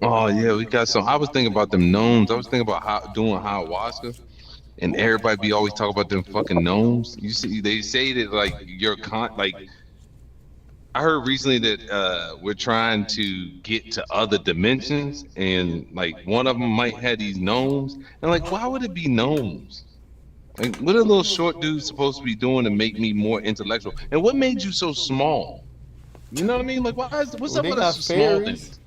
Oh yeah, we got some. I was thinking about them gnomes. I was thinking about how doing ayahuasca, and everybody be always talking about them fucking gnomes. You see, they say that like like I heard recently that we're trying to get to other dimensions, and like one of them might have these gnomes. And like, why would it be gnomes? Like, what are little short dudes supposed to be doing to make me more intellectual? And what made you so small? You know what I mean? Like, what's Well, up they with us got small fairies. things?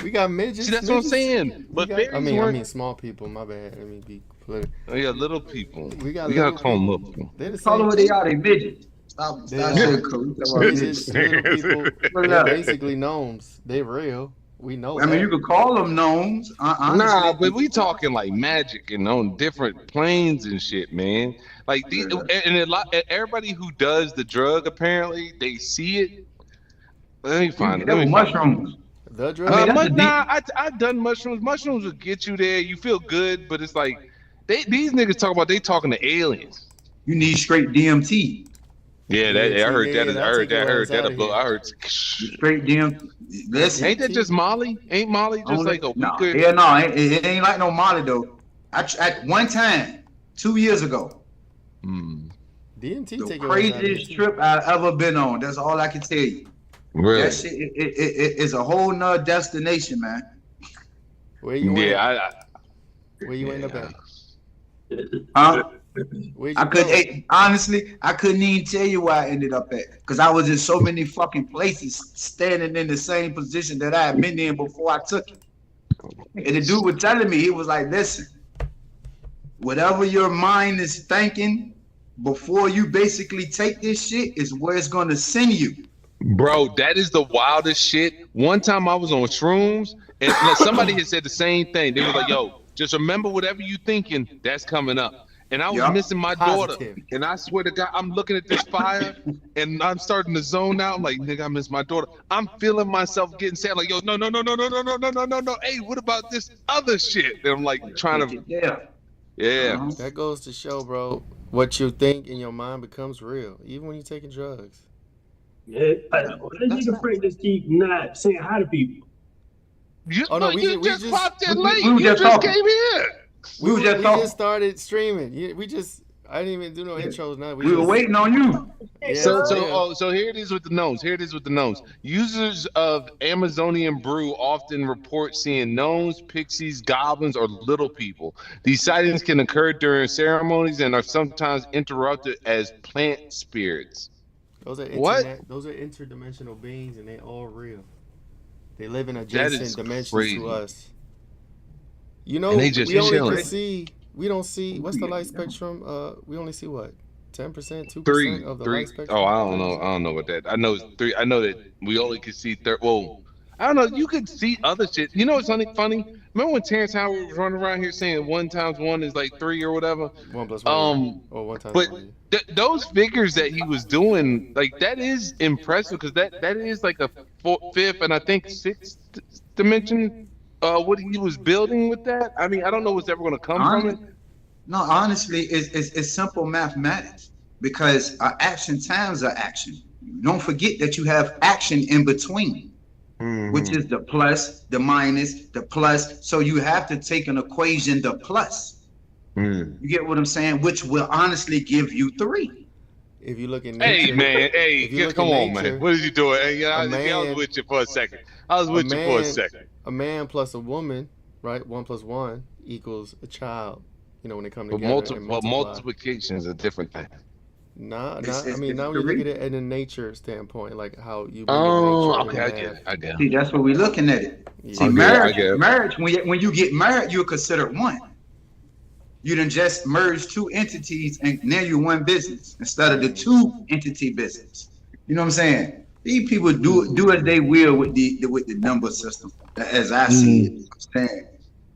We got See, midgets. that's what I'm Midgets. saying. We But got. fairies I weren't. mean, small people. My bad. Let me be political. Oh yeah, little people. We got We gotta little call them little people. people. They're the Call them same what they thing. are. They midgets. Stop, They stop saying cool. We talk about midgets. midgets, little people. What's They're up? basically gnomes. They real. We know I mean, you that. could call them gnomes, Nah, honestly. but we talking like magic and on different planes and shit, man. Like the Yeah. and a lot everybody who does the drug apparently they see it. Let me You find get it. Let that me with find it. mushrooms. The I mean, drug. that's a deep. Nah, I done mushrooms. Mushrooms will get you there. You feel good, but it's like these niggas talk about they talking to aliens. You need straight DMT. Yeah, that I DMT heard that. man, I I'll heard take that. I your heard ass that. out of here. I heard. Straight DMT. That Listen, Ain't that just DMT. Molly? Ain't Molly just only like a no, weaker? yeah, no, it ain't like no Molly though. At one time, 2 years ago, Hmm, DMT the take your ass out of here craziest too. trip I've ever been on. That's all I can tell you. That really? shit it is a whole nother destination, man. Where you Yeah, went? I Where you end up yeah. at? Huh? Where'd I you could go? honestly, I couldn't even tell you where I ended up at because I was in so many fucking places, standing in the same position that I had been in before I took it. And the dude was telling me, he was like, "Listen, whatever your mind is thinking before you basically take this shit is where it's gonna send you." Bro, that is the wildest shit. One time I was on shrooms and like, somebody had said the same thing. They was like, yo, just remember whatever you thinking, that's coming up. And I was Yup. missing my daughter. Positive. And I swear to God, I'm looking at this fire and I'm starting to zone out. I'm like, nigga, I miss my daughter. I'm feeling myself getting sad. Like, yo, no, no, no, no, no, no, no, no, no, no, no. Hey, what about this other shit? And I'm like trying Take to, it there. yeah. Uh-huh. That goes to show, bro. What you think in your mind becomes real, even when you're taking drugs. Yeah, that nigga Frank just keep not saying hi to people. You, Oh no, look, you we just just popped in we late. were You just just talking. came here. We were just we talking. just started streaming. We just I didn't even do no intros. Now We were just waiting on you. yeah, So for so real. oh so here it is with the gnomes. Here it is with the gnomes. Users of Amazonian brew often report seeing gnomes, pixies, goblins, or little people. These sightings can occur during ceremonies and are sometimes interrupted as plant spirits. Those are What? internet. Those are interdimensional beings, and they all real. They live in That adjacent is dimensions to crazy. us. You And know, they just we only can chilling. see. We don't see. What's the light spectrum? We only see what? 10%, 2% Three, of the light three. Oh, spectrum. I don't know. I don't know what that. I know it's three. I know that we only can see third. Well, I don't know. You could see other shit. You know what's funny? Remember when Terrence Howard was running around here saying one times one is like three or whatever? One plus one is Um, or one times but one. those figures that he was doing, like that is impressive because that is like a fifth and I think sixth dimension. What he was building with that. I mean, I don't know what's ever going to come from it. Honestly, no, honestly, it's simple mathematics because action times are action. Don't forget that you have action in between, which Hmm. is the plus, the minus, the plus. So you have to take an equation, the plus. Hmm. You get what I'm saying? Which will honestly give you three. If you look in Hey nature, man, hey, if you look come in on, man. nature, What is you doing? Hey, yeah, a I was man, with you for a second. I was a with you for a man, second. a man plus a woman, right? One plus one equals a child. You know when they come But together and multiply. multiplication is a different thing. Nah, It's nah. I it's, mean, it's now when you look three. at it in a nature standpoint, like how you mimic Oh, nature okay, in I get math. it. I get it. See, that's what we're looking at it. See, Yeah, I get it. I marriage, get it. marriage. When you get married, you're considered one. You done just merged two entities, and now you're one business instead of the two entity business. You know what I'm saying? These people do as they will with the number system, as I see it. Mm. I'm saying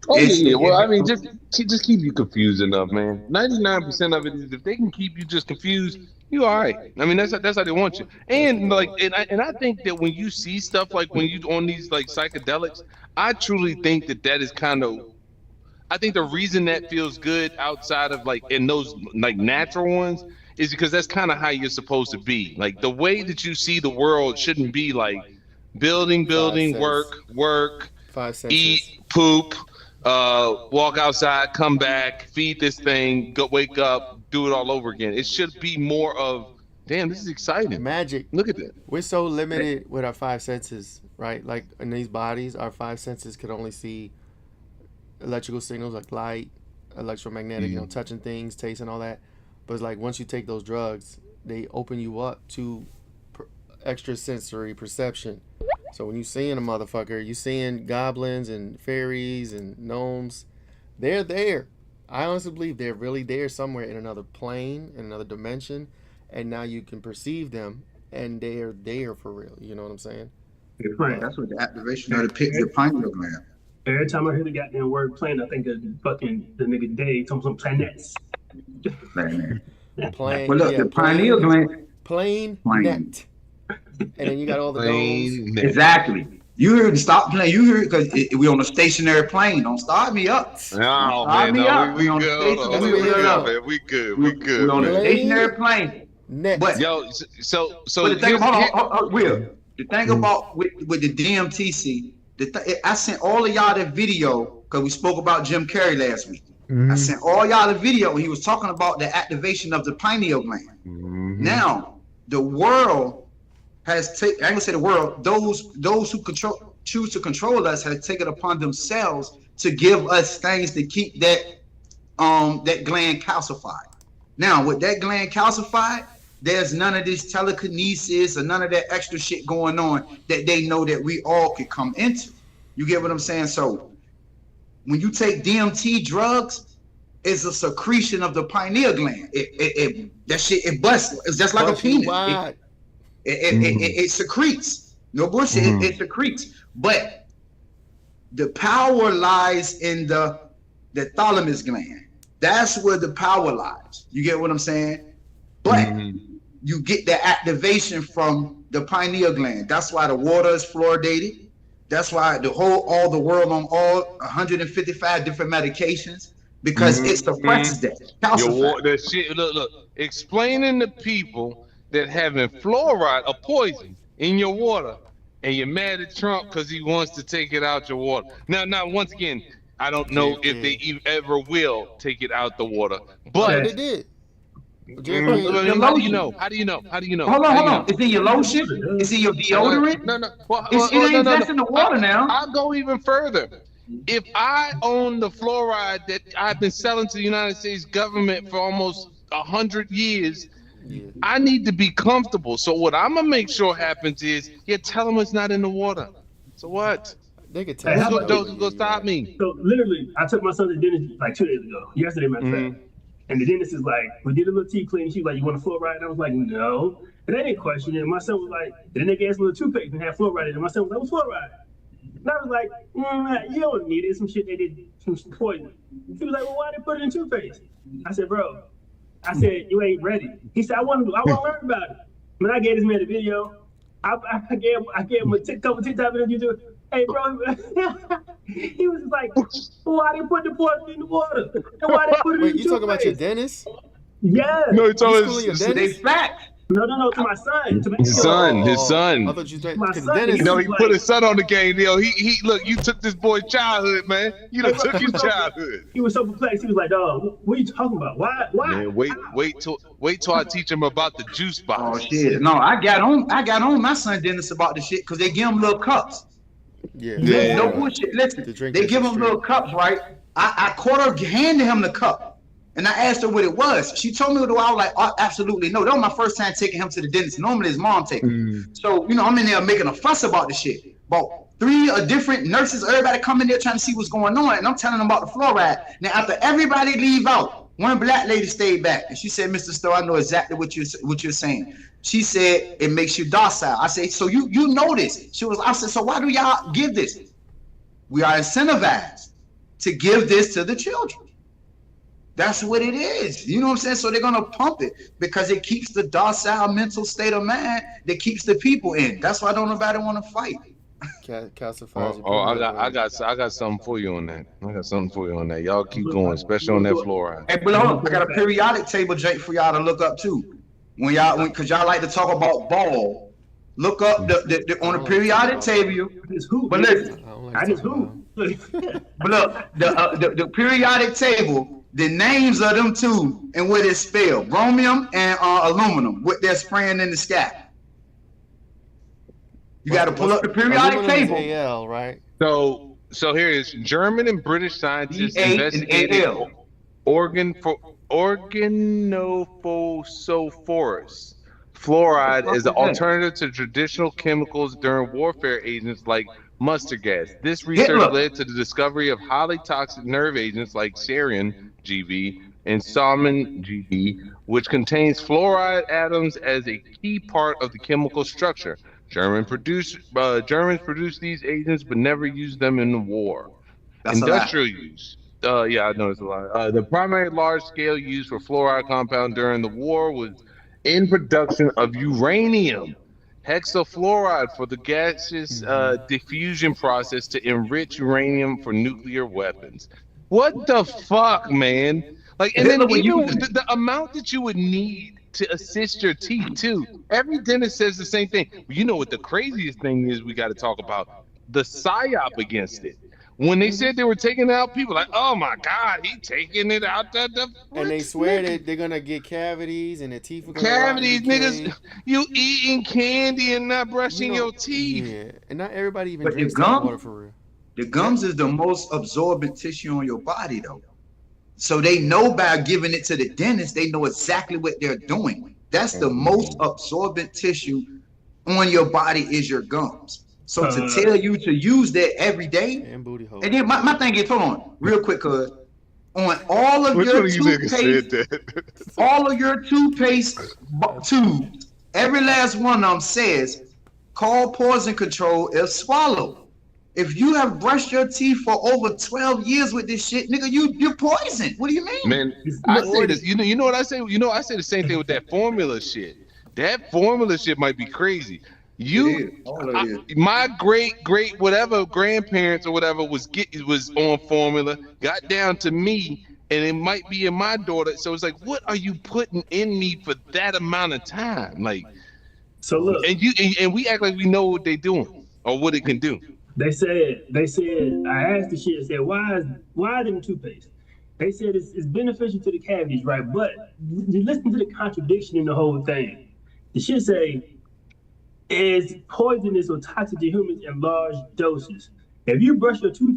Oh yeah, it's yeah. Well, I mean, it, just keep you confused enough, man. 99% of it is if they can keep you just confused, you all right. I mean, that's how they want you. that's the And like, goal. and I think that when you see stuff like when you on these like psychedelics, I truly think that that is kind of I think the reason that feels good outside of like in those like natural ones is because that's kind of how you're supposed to be. Like the way that you see the world shouldn't be like building, Five building, work, cents. work, 5 senses. eat, poop, walk outside, come back, feed this thing, go wake up, do it all over again. It should be more of, damn, this is exciting. Magic. Look at that. We're so limited with our 5 senses, right? Like in these bodies, our 5 senses could only see electrical signals like light, electromagnetic, you know, touching things, tasting, all that. But it's like once you take those drugs, they open you up to extrasensory perception. So when you seeing a motherfucker, you seeing goblins and fairies and gnomes. They're there. I honestly believe they're really there somewhere in another plane, in another dimension, and now you can perceive them, and they're there for real. You know what I'm saying? Right. That's what the activation of the pineal gland. Every time I hear the goddamn word plane, I think of fucking the nigga Dave talking some planets. Man. Plane. Well, look, Yeah, the pineal gland. plane Plane. net. And then you got all the domes. Exactly. You heard stop playing. You heard because we on a stationary plane. Don't start me up. No, Start man, me no, up. we on good. the We stationary good, up. man. We good. We on a man. stationary plane. Net. But Yo, so but the thing here's- about Will, the thing about with the DMTC, I sent all of y'all that video because we spoke about Jim Carrey last week. I sent all y'all the video when he was talking about the activation of the pineal gland. Now, the world has taken, I ain't gonna say the world, those who choose to control us have taken upon themselves to give us things to keep that gland calcified. Now, with that gland calcified, there's none of this telekinesis or none of that extra shit going on that they know that we all could come into. You get what I'm saying? So when you take DMT drugs, it's a secretion of the pineal gland. That shit, it busts. It's just like Bust a you penis. wide. It secretes. No bullshit. It secretes. But the power lies in the thalamus gland. That's where the power lies. You get what I'm saying? But you get the activation from the pineal gland. That's why the water is fluoridated. That's why all the world on all 155 different medications, because it suppresses that. the shit. Look. Explaining to people that having fluoride, a poison, in your water, and you're mad at Trump because he wants to take it out your water. Now, once again, I don't know if they ever will take it out the water, but They did. how do you know? How do you know? Hold on. It's in your lotion. It's in your deodorant. No. It ain't just in the water now. I'll go even further. If I own the fluoride that I've been selling to the United States government for almost 100 years, I need to be comfortable. So what I'm gonna make sure happens is, tell them it's not in the water. So what? They could Hey, tell. how about Who's gonna stop me? So literally, I took my son to the dentist like 2 days ago. Yesterday, matter of fact. And the dentist is like, we did a little teeth clean. She was like, you want a fluoride? And I was like, no. And they didn't question it. And my son was like, then they gave us a little toothpaste and had fluoride in it. And my son was like, what's fluoride? And I was like, you don't need it. Some shit they did, some poison. He was like, well, why they put it in toothpaste? I said, bro, you ain't ready. He said, I want to learn about it. When I gave this man the video, I gave him a couple TikTok videos. You do, hey, bro. He was like, why they put the poison in the water? And why they put it Wait, in the you talking about your toothpaste? dentist? Yeah. No, You it's always schooling your They dentist? fact. No, to my son. To his son. I thought you said My the son, dentist. No, he put his son on the game. He look. You took this boy's childhood, man. You done took his childhood. He was so perplexed. He was like, dog, what are you talking about? Why? Man, wait till I teach him about the juice Oh box. shit! No, I got on my son dentist about the shit because they give him little cups. Yeah. No bullshit. Listen, To drink they this give him straight. little cups, right? I caught her handing him the cup. And I asked her what it was. She told me what it was. I was like, oh, absolutely no. That was my first time taking him to the dentist. Normally his mom takes him. So, I'm in there making a fuss about the shit. About 3 different nurses, everybody come in there trying to see what's going on. And I'm telling them about the fluoride. Now, after everybody leave out, one black lady stayed back. And she said, Mr. Stowe, I know exactly what you're saying. She said, it makes you docile. I said, so you know this. I said, so why do y'all give this? We are incentivized to give this to the children. That's what it is. You know what I'm saying? So they're gonna pump it because it keeps the docile mental state of mind that keeps the people in. That's why don't nobody want to fight. Calcifies your I got something for you on that. Y'all keep going, especially on that fluoride. Hey, but hold on, I got a periodic table Jake for y'all to look up too. Because y'all like to talk about ball. Look up the on the periodic table. It's who? But listen, don't like I to just talk about who? them. But look, the periodic table, the names of them two and what it's spelled, bromium and aluminum, what they're spraying in the sky. You got to pull up the periodic Aluminum is table. AL, right? So here is German and British scientists E8 and investigated AL. organophosphorus fluoride as an alternative to traditional chemicals during warfare agents like mustard gas. This research Hitler. led to the discovery of highly toxic nerve agents like sarin GV and salmon GV, which contains fluoride atoms as a key part of the chemical structure. Germans produced these agents but never used them in the war. That's Industrial use. Yeah, I know it's a lot. The primary large-scale use for fluoride compound during the war was in production of uranium hexafluoride for the gaseous diffusion process to enrich uranium for nuclear weapons. What the fuck, man? Like, and then Hitler even would use it. the amount that you would need to assist your teeth too. Every dentist says the same thing. You know what the craziest thing is? We got to talk about the psyop against it. When they said they were taking it out, people were like, oh my God, he taking it out. And they swear that they're gonna get cavities and the teeth are gonna Cavities, rot and decay. niggas. You eating candy and not brushing your teeth. Yeah, and not everybody even But the drinks gum- tap water for real. The gums is the most absorbent tissue on your body, though. So they know by giving it to the dentist, they know exactly what they're doing. That's the most absorbent tissue on your body is your gums. So to tell you to use that every day, And booty hole. and then my thing is, hold on, real quick, cuz on all of Which your one of you niggas said toothpaste, that? all of your toothpaste tubes, every last one of them says, call poison control if swallowed. If you have brushed your teeth for over 12 years with this shit, nigga, you're poisoned. What do you mean? Man, I say this. You know what I say? You know, I say the same thing with that formula shit. That formula shit might be crazy. My great whatever grandparents or whatever was on formula, got down to me, and it might be in my daughter. So it's like, what are you putting in me for that amount of time? Like, So look, and we act like we know what they doing or what it can do. they said, I asked the shit, I said, why them toothpaste? They said it's beneficial to the cavities, right? But you listen to the contradiction in the whole thing. The shit say, is poisonous or toxic to humans in large doses. If you brush your two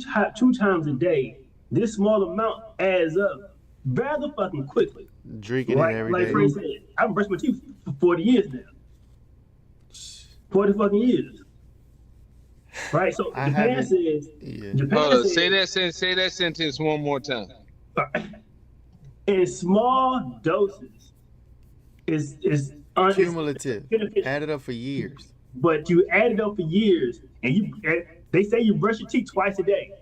times a day, this small amount adds up rather fucking quickly. Drinking Right? it every Like day. Fred said, I've brushed my teeth for 40 years now. 40 fucking years. Right? So I Japan haven't- says, Yeah. Japan says, Say that sentence one more time. in small doses is Cumulative. beneficial. Added up for years. But you add it up for years, and they say you brush your teeth twice a day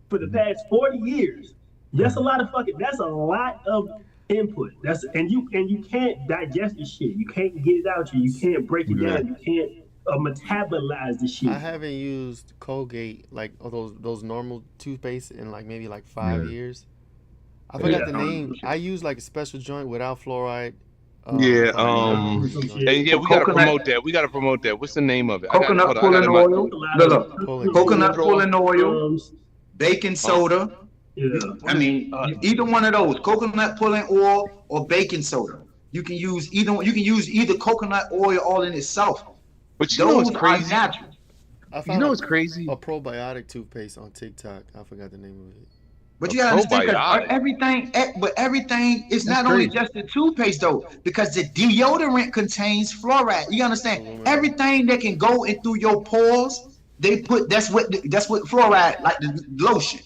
for the past 40 years. That's a lot of input. And you can't digest the shit. You can't get it out. You can't break it down. You can't metabolize the shit. I haven't used Colgate like those normal toothpaste in maybe 5 years. I forgot the name. I use a special joint without fluoride. And we gotta promote that. We gotta promote that. What's the name of it? Coconut pulling oil. Look, coconut pulling oil, baking soda. Yeah. I mean, either one of those, coconut pulling oil or baking soda. You can use either. You can use either coconut oil all in itself. But you know what's Those are crazy? natural. I You found know what's crazy? a probiotic toothpaste on TikTok. I forgot the name of it. But A you gotta understand, 'cause probiotic. everything is not only just the toothpaste though, because the deodorant contains fluoride. You understand? Everything that can go in through your pores, they put that's what fluoride, like the lotion,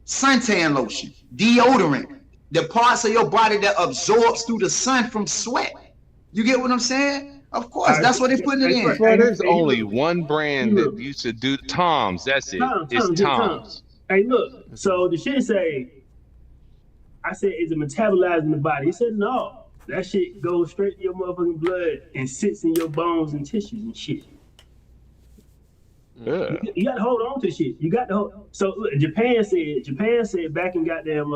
suntan lotion, deodorant, the parts of your body that absorbs through the sun from sweat. You get what I'm saying? Of course, that's what they're putting it in. Bro, there's only one brand that used to do Tom's. That's it. It's Tom's. Hey, look. So the shit say, I said, is it metabolized in the body? He said, no. That shit goes straight to your motherfucking blood and sits in your bones and tissues and shit. Yeah. You got to hold on to the shit. You got to hold. So look, Japan said back in goddamn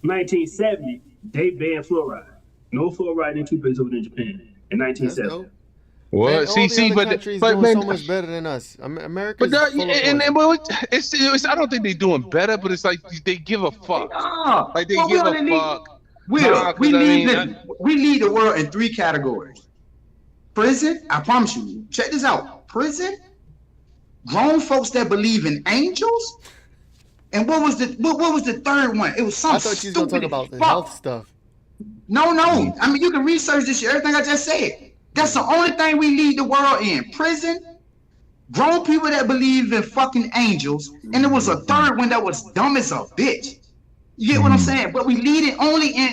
1970, they banned fluoride. No fluoride in toothpaste over in Japan in That's 1970. dope. Well, Man, all see, the other but countries but doing man, so much better than us. but America's that, full of and poison. well, it's I don't think they're doing better, but it's like they give a fuck. Like they Well, we give a only need. fuck. Will Nah, cause I mean, we lead the world in 3 categories. Prison, I promise you. Check this out. Prison, grown folks that believe in angels, and what was the third one? It was I something thought you was gonna talk stupid about as the fuck. health stuff. No. I mean, you can research this shit. Everything I just said. That's the only thing we lead the world in. Prison, grown people that believe in fucking angels, and there was a third one that was dumb as a bitch. You get what I'm saying? But we lead it only in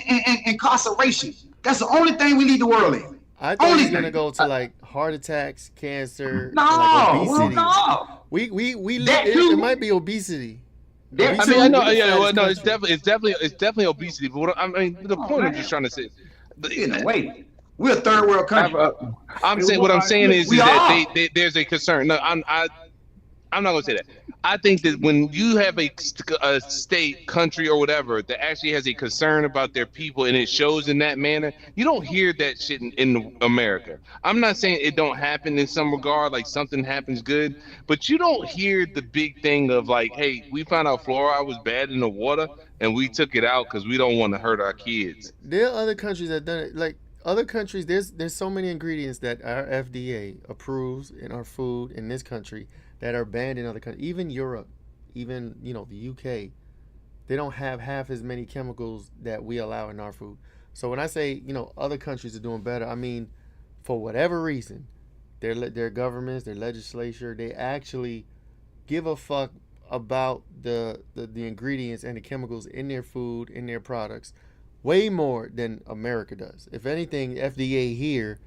incarceration. That's the only thing we lead the world in. I thought he Only was gonna thing. go to like heart attacks, cancer, and No, like well, obesity. no. We That it too. might be obesity. That I mean, I know, Obesity, yeah, well, no, country. it's definitely obesity. But what I mean, the point I'm just trying to say, In a way, we're a third world country. I'm saying what I'm saying is We that are. there's a concern. No, I'm not gonna say that. I think that when you have a state, country, or whatever that actually has a concern about their people and it shows in that manner, you don't hear that shit in America. I'm not saying it don't happen in some regard, like something happens good, but you don't hear the big thing of like, hey, we found out fluoride was bad in the water and we took it out because we don't want to hurt our kids. There are other countries that done it. Like other countries, there's so many ingredients that our FDA approves in our food in this country that are banned in other countries. Even Europe, even the UK, they don't have half as many chemicals that we allow in our food. So when I say other countries are doing better, I mean for whatever reason, their governments, their legislature, they actually give a fuck about the ingredients and the chemicals in their food, in their products, way more than America does. If anything, FDA here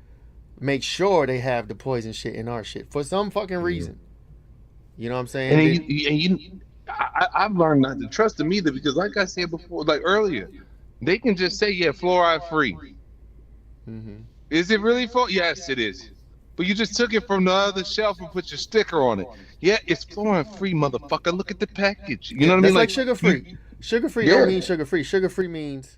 makes sure they have the poison shit in our shit for some fucking reason. You know what I'm saying? I've learned not to trust them either because, like I said before, like earlier, they can just say, yeah, fluoride free. Mm-hmm. Is it really for? Yes, it is. But you just took it from the other shelf and put your sticker on it. Yeah, it's fluoride free, motherfucker. Look at the package. You know what I mean? That's like sugar free. Sugar free don't mean sugar free. Sugar free means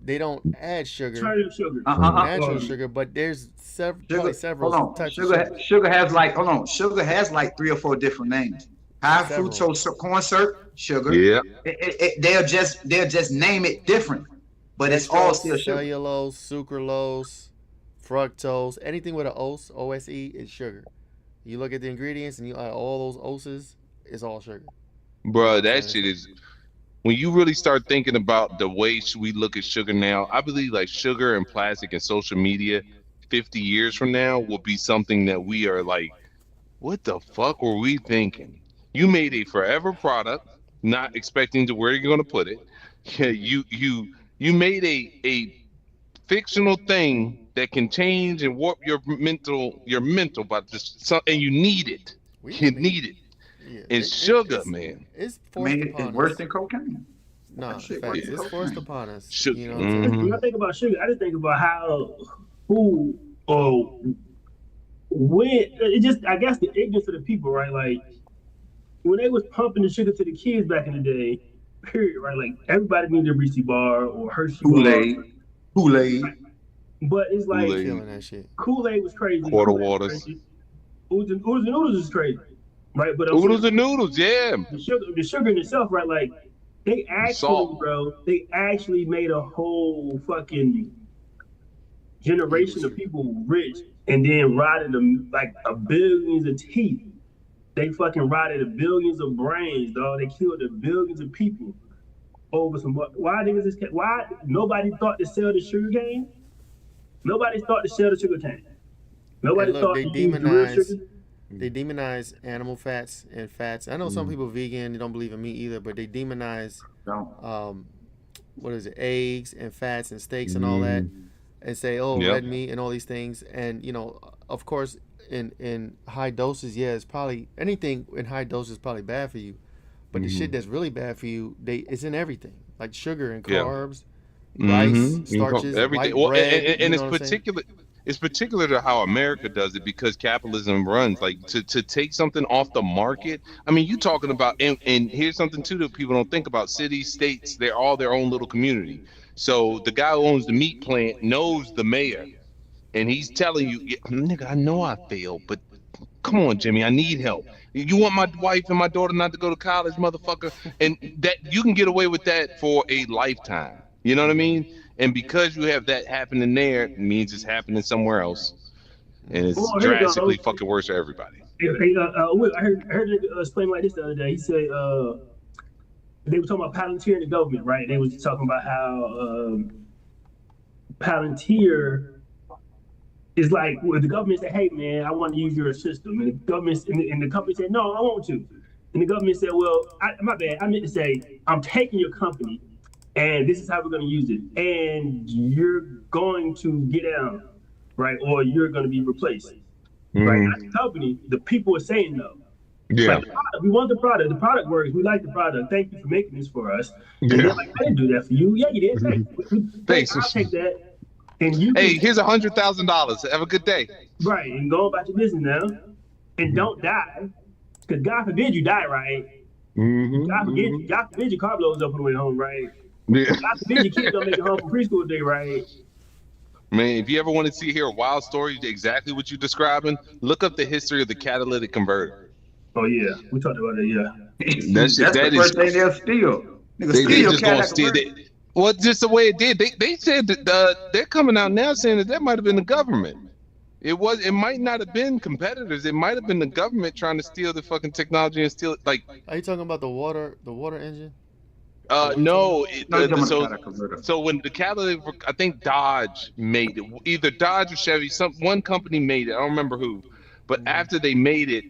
they don't add sugar, Alternative sugar. natural sugar, but there's probably several Hold on. types of sugar. Sugar has like 3 or 4 different names. High Several. fructose corn syrup, sugar. Yeah. They'll just name it different, but it's all still sugar. Cellulose, sucralose, fructose, anything with an OSE, OSE is sugar. You look at the ingredients and you add all those OSEs, it's all sugar. Bro, that shit is. When you really start thinking about the way we look at sugar now, I believe like sugar and plastic and social media 50 years from now will be something that we are like, what the fuck were we thinking? You made a forever product, not expecting to where you're going to put it. Yeah, you made a fictional thing that can change and warp your mental about this, and you need it. You need it. Yeah, And sugar, man. It's I forced mean, upon it's worse us. than cocaine. No, That shit facts. worse than It's cocaine. forced upon us. Sugar. You know what I'm saying? When I think about sugar, I just think about how, who, or when. It just, I guess, the ignorance of the people, right? Like when they was pumping the sugar to the kids back in the day, period, right? Like everybody needed a Reese's bar or Hershey bar. Kool-Aid. But it's like Kool-Aid. Killing that shit. Kool-Aid was crazy. Quarter Kool-Aid was waters. crazy. Oodles and noodles is crazy, right? But Oodles and noodles, yeah. the sugar in itself, right? Like they actually, Salt. bro, they actually made a whole fucking generation of people rich, and then rotted them like a billions of teeth. They fucking rotted a billions of brains, dog. They killed a billions of people over some. Why niggas is? Why nobody thought to sell the sugar cane? Nobody thought to sell the sugar cane. Nobody And look, thought they to use the real demonize sugar. they demonize animal fats and fats. I know some people vegan, they don't believe in meat either, but they demonize Don't. what is it, eggs and fats and steaks and all that, and say, oh, Yep. red meat and all these things. And of course, in high doses, yeah, it's probably anything in high doses is probably bad for you. But the shit that's really bad for you, it's in everything, like sugar and Yeah. carbs, rice, starches, everything. white Well, bread. and you it's know what I'm saying? particular. It's particular to how America does it because capitalism runs. Like to take something off the market. I mean, you talking about and here's something too that people don't think about. Cities, states, they're all their own little community. So the guy who owns the meat plant knows the mayor. and he's telling you, yeah, nigga, I know I failed, but come on, Jimmy, I need help. You want my wife and my daughter not to go to college, motherfucker? And that you can get away with that for a lifetime. You know what I mean? And because you have that happening there, it means it's happening somewhere else, and it's Well, here you go. drastically fucking worse for everybody. Will, I heard a nigga explain like this the other day. He said they were talking about Palantir and the government, right? They was talking about how Palantir is like, well, the government said, hey, man, I want to use your system. And the government and the company said, no, I want to. And the government said, well, my bad. I meant to say, I'm taking your company, and this is how we're going to use it. And you're going to get out, right? Or you're going to be replaced. Right? Not the company. The people are saying no. Yeah. Like, we want the product. The product works. We like the product. Thank you for making this for us. And Yeah. they're like, I didn't do that for you. Yeah, you did. Thanks. I'll take that. And you Hey, here's $100,000. Have a good day. right, and go about your business now, and don't die, because God forbid you die, right? God forbid your car blows up on the way home, right? Yeah. God forbid your kids don't make it home from preschool day, right? Man, if you ever want to hear a wild story, exactly what you're describing, look up the history of the catalytic converter. Oh yeah, we talked about it. Yeah. That's the first thing they'll steal. Nigga, They steal just gonna Cadillac steal converter. it. Well, just the way it did. They said that they're coming out now saying that might have been the government. It might not have been competitors. It might have been the government trying to steal the fucking technology and steal it. Like, Are you talking about the water engine? no, No, you're talking about the so Cadillac converter. so when the catalytic, I think Dodge made it. Either Dodge or Chevy, one company made it. I don't remember who, but after they made it,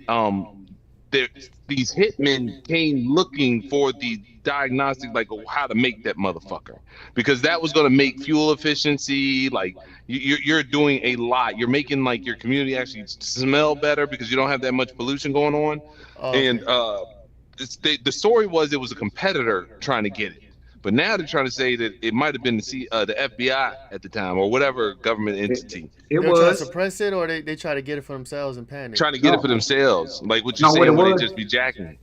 these hitmen came looking for the diagnostic, like how to make that motherfucker, because that was going to make fuel efficiency. Like you're doing a lot. You're making like your community actually smell better because you don't have that much pollution going on. Okay. And the story was it was a competitor trying to get it, but now they're trying to say that it might have been the FBI at the time or whatever government entity It They're trying to was. suppress it, or they try to get it for themselves and panic. trying to get it for themselves. Like what you No, what saying, it where was- they just be jacking.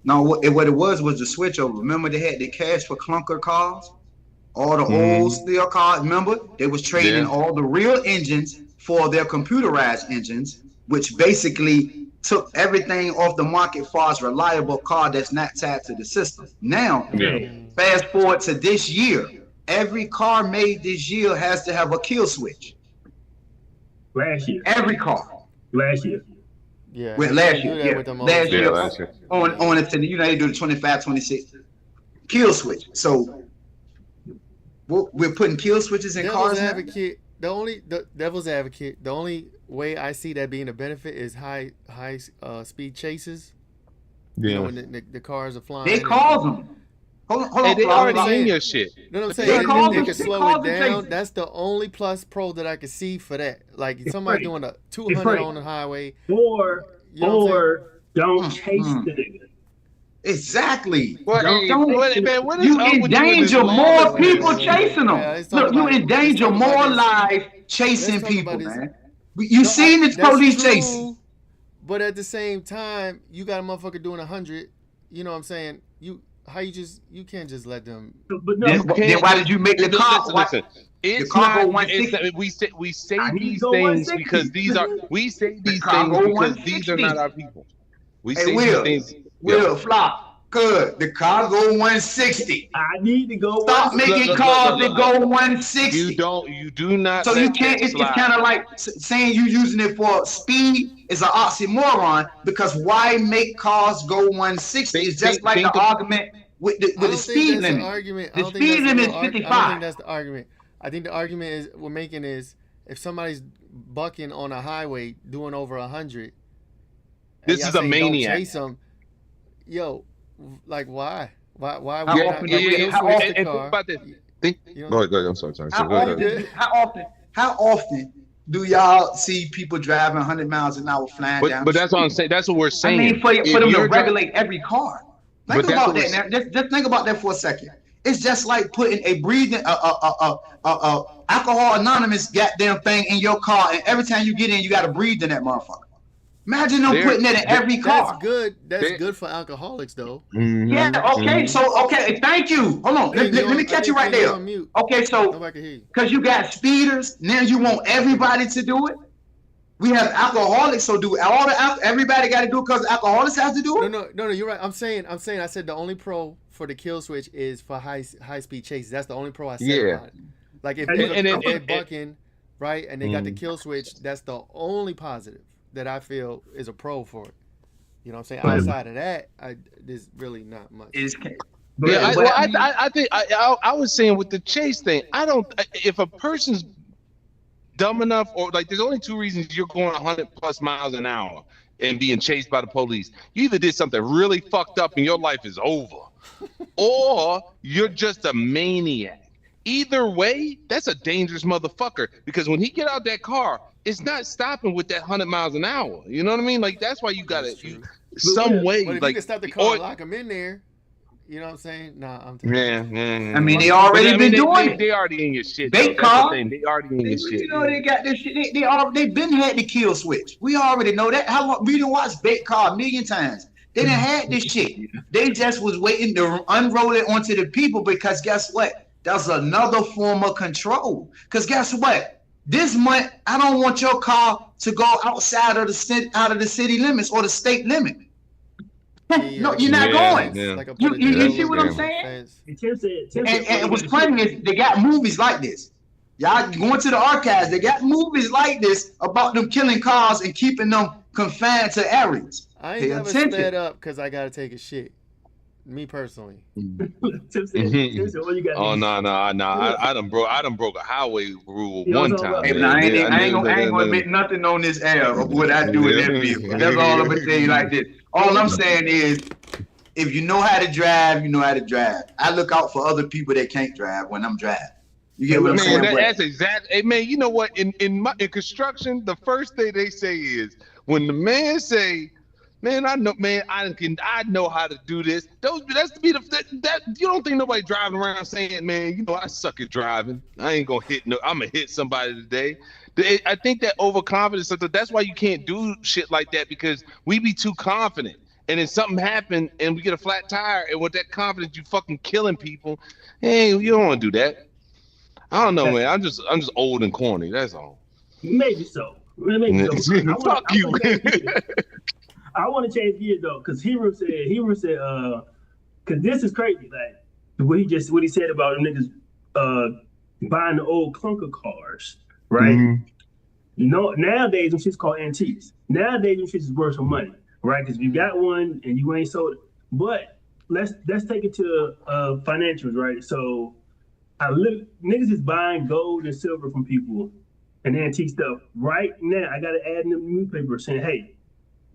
No, what it was the switchover. Remember they had the cash for clunker cars? All the old steel cars, remember? They was trading Yeah. all the real engines for their computerized engines, which basically took everything off the market as far as reliable car that's not tied to the system. Now, Yeah. fast forward to this year, every car made this year has to have a kill switch. Last year. Every car. Last year. Yeah. With they last do year, that yeah. with them Last old- year. Yeah, last year. On it to the, you know, they do the 25, 26 kill switch. So we're putting kill switches in Devil's cars now? advocate. The devil's advocate. The only way I see that being a benefit is high speed chases. You know, when the cars are flying. They and- cause them. Hold on, Hey, they Flaw. already saying. in your shit. You know what I'm They saying? call They them- can they slow call it them down. chases. That's the only plus pro that I could see for that. Like somebody free. doing a It's 200 free. on the highway. Or You know what I'm don't chase the nigga. Exactly. Well, Don't- what is You up with you and endanger this more lawlessness? people chasing them. Yeah, let's talk Look, you about it. endanger Let's talk about more this. lives chasing Let's talk people, about this. man. You seen the That's police true, chasing. But at the same time, you got a motherfucker doing 100. You know what I'm saying? You can't just let them. But no, Then why did you make the car? Listen. It's car go not. 160. We say I need to these go things 160. because we say these car things go because these are 160. not our people. We Hey, say Will, these things. Will, flop. Good. The car go 160. I need to go. Stop making cars that go 160. You do not. So you let can't. that It's slide. kind of like saying you using it for speed is an oxymoron, because why make cars go 160? It's just like the argument with I the don't speed think that's the limit. argument. The I don't think speed that's limit the is real I don't 55. think that's the argument. I think the argument is we're making is if somebody's bucking on a highway doing over 100. This is a maniac. Chase them. Yo, like why? Why How would often not do we- kill how switch often- the and car? think about this. You know? Go ahead. I'm sorry. How Go ahead. often do y'all see people driving 100 miles an hour flying down? But that's what I'm saying. That's what we're I saying. mean, for If them to you're dri- regulate every car. Think But that's about what that. we're Now. Just think about that for a second. It's just like putting a breathing, alcohol anonymous goddamn thing in your car, and every time you get in, you got to breathe in that motherfucker. Imagine them putting that in every car. That's good. That's good for alcoholics, though. Yeah. Okay. So okay. Thank you. Hold on. Let me catch you right there. Okay. So because you got speeders, now you want everybody to do it. We have alcoholics, so do everybody got to do it because alcoholics have to do it? No, you're right. I said the only pro for the kill switch is for high speed chases. That's the only pro I said about it. Like if they're bucking, right, and they got the kill switch, that's the only positive that I feel is a pro for it. You know what I'm saying? Outside of that, there's really not much. I think I was saying with the chase thing, if a person's dumb enough, or like, there's only two reasons you're going 100+ miles an hour and being chased by the police. You either did something really fucked up and your life is over, or you're just a maniac. Either way, that's a dangerous motherfucker, because when he get out that car, it's not stopping with that 100 miles an hour. You know what I mean? Like, that's why you gotta some way. But if like, you can stop the car and lock him in there, you know what I'm saying? Nah, I'm telling you. I mean, they already been doing it. They already in your shit. They already in your shit. You know, they got this shit. They been had the kill switch. We already know that. How long? We done watched Bait Car a million times. They done had this shit. They just was waiting to unroll it onto the people, because guess what? That's another form of control. Because guess what? This month, I don't want your car to go outside of the city limits or the state limit. No, you're not going. Yeah. Like you see what I'm saying? And what's funny is they got movies like this. Y'all going to the archives, they got movies like this about them killing cars and keeping them confined to areas. I ain't never sped up because I gotta take a shit. Me personally. Tim said, what you got? Oh no! I done broke a highway rule one time. Hey, I ain't gonna admit nothing on this air of what I do in that vehicle. That's all I'm gonna tell you like this. All I'm saying is, if you know how to drive, you know how to drive. I look out for other people that can't drive when I'm driving. You get what I'm saying? That's exactly. Hey man, you know what? In construction, the first thing they say is, when the man say, "Man, I know how to do this." You don't think nobody driving around saying, "Man, you know, I suck at driving. I ain't gonna I'm gonna hit somebody today." I think that overconfidence. That's why you can't do shit like that, because we be too confident, and then something happen and we get a flat tire, and with that confidence, you fucking killing people. Hey, you don't want to do that. I don't know, man. I'm just old and corny. That's all. Maybe so. Fuck you. I want to change gears though, because Hero said, because this is crazy, like what he said about them niggas buying the old clunker cars, right? Mm-hmm. No, nowadays them shit's called antiques. Nowadays them shit's is worth some money, right? Because if you got one and you ain't sold it, but let's take it to financials, right? So niggas is buying gold and silver from people and antique stuff right now. I gotta add in the newspaper saying, hey,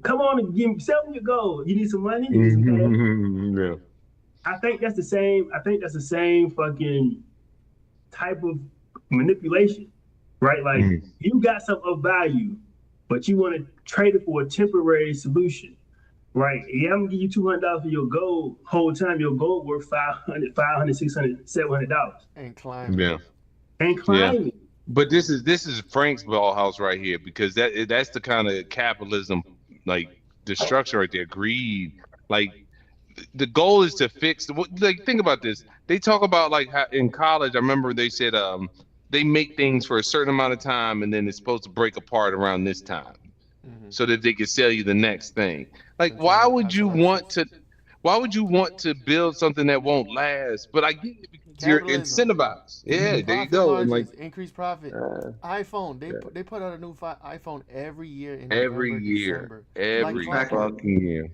come on and sell me your gold. You need some money? You need some cash? Yeah. I think that's the same fucking type of manipulation, right? Like you got something of value, but you want to trade it for a temporary solution, right? Yeah, I'm gonna give you $200 for your gold. Whole time your gold worth $500, $600, $700. And climbing. Yeah. And climbing. Yeah. But this is Frank's Ballhouse right here, because that's the kind of capitalism, like destruction right there, greed. Like the goal is to fix. Like, think about this. They talk about, like, how in college, I remember they said they make things for a certain amount of time, and then it's supposed to break apart around this time, so that they can sell you the next thing. Like, why would you want to build something that won't last? But I get it, because you're incentivized. Yeah, there you go. And like, increased profit. iPhone, they put out a new iPhone every year in every year, every fucking year,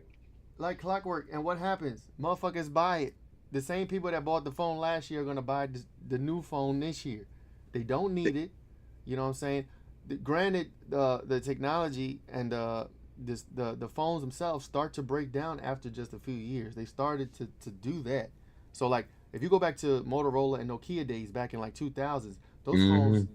like clockwork. And what happens? Motherfuckers buy it. The same people that bought the phone last year are gonna buy the new phone this year. They don't need it. You know what I'm saying? Granted, the technology and the phones themselves start to break down after just a few years. They started to do that. So like, if you go back to Motorola and Nokia days back in like 2000s, those phones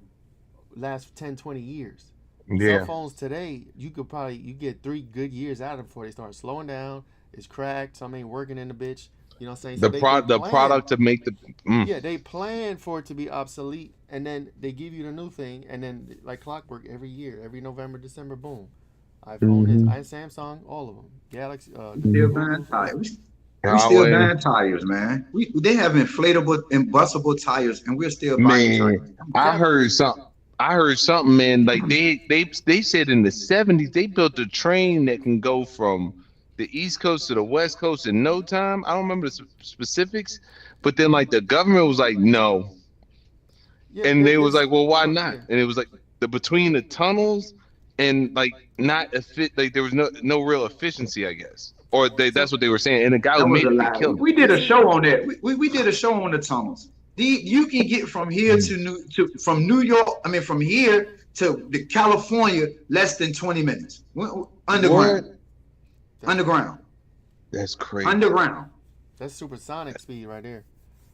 last 10, 20 years. Yeah. Cell phones today, you get 3 good years out of them before they start slowing down. It's cracked. Something ain't working in the bitch. You know what I'm saying? So the product to make the yeah, they plan for it to be obsolete, and then they give you the new thing, and then like clockwork every year, every November, December, boom, iPhone is, Mhm. and Samsung, all of them. Galaxy, Still buying Google. tires. We still Huawei. buying tires, man. They have inflatable and bustable tires, and we're still buying tires. Man, I heard something. I heard something, man. Like they said in the 70s they built a train that can go from the East Coast to the West Coast in no time. I don't remember the specifics, but then like the government was like, no, Yeah, and they was it's, like, well, why not? yeah. And it was like the between the tunnels and like not like there was no real efficiency, I guess, or that's what they were saying. And the guy That who was made a it lie. killed him. We did a show on that. We did a show on the tunnels. You can get from here from New York. I mean, from here to California, less than 20 minutes. Underground. What? Underground. That's crazy. Underground. That's supersonic speed right there.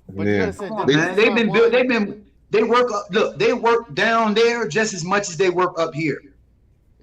But Yeah. you gotta say, Come on, this man. is They've not been one- built. They work up. Look, they work down there just as much as they work up here.